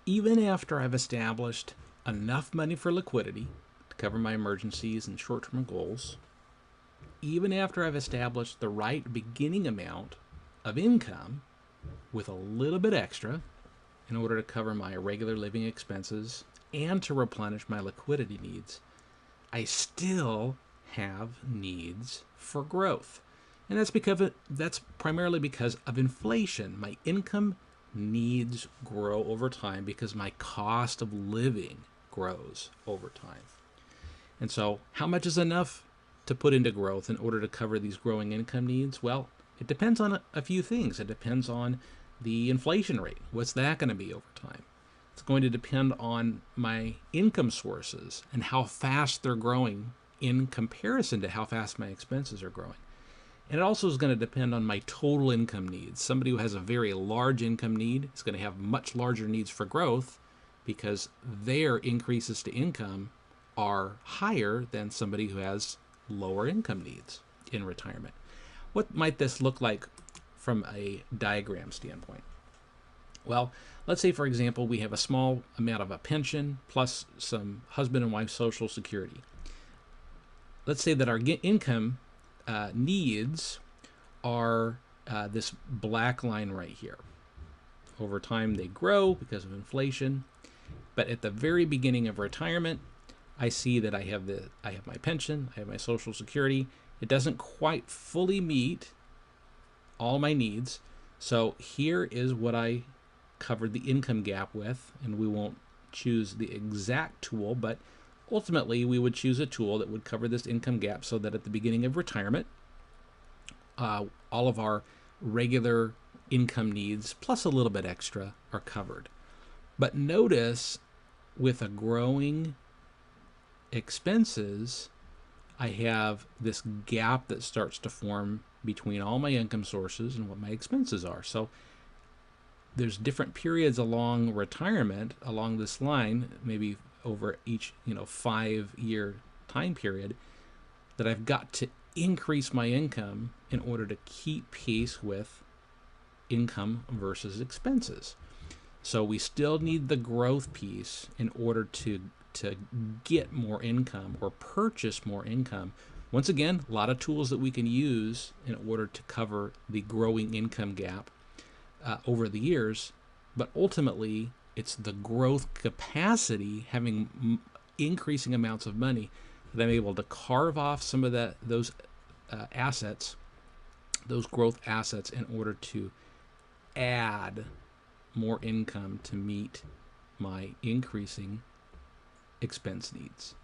Even after I've established enough money for liquidity to cover my emergencies and short term goals, even after I've established the right beginning amount of income with a little bit extra in order to cover my regular living expenses and to replenish my liquidity needs, I still have needs for growth. And that's primarily because of inflation. My income needs grow over time because my cost of living grows over time. And so, how much is enough to put into growth in order to cover these growing income needs? Well, it depends on a few things. It depends on the inflation rate. What's that going to be over time? It's going to depend on my income sources and how fast they're growing in comparison to how fast my expenses are growing. And it also is going to depend on my total income needs. Somebody who has a very large income need is going to have much larger needs for growth because their increases to income are higher than somebody who has lower income needs in retirement. What might this look like from a diagram standpoint? Well, let's say, for example, we have a small amount of a pension plus some husband and wife Social Security. Let's say that our income needs are this black line right here. Over time, they grow because of inflation, but at the very beginning of retirement, I see that I have my pension, I have my Social Security. It doesn't quite fully meet all my needs, so here is what I covered the income gap with, and we won't choose the exact tool, but ultimately we would choose a tool that would cover this income gap so that at the beginning of retirement, all of our regular income needs plus a little bit extra are covered. But notice with a growing expenses, I have this gap that starts to form between all my income sources and what my expenses are. So there's different periods along retirement along this line, maybe over each 5-year time period, that I've got to increase my income in order to keep pace with income versus expenses. So we still need the growth piece in order to get more income or purchase more income. Once again, a lot of tools that we can use in order to cover the growing income gap over the years, but ultimately it's the growth capacity, having increasing amounts of money, that I'm able to carve off some of those assets, those growth assets, in order to add more income to meet my increasing expense needs.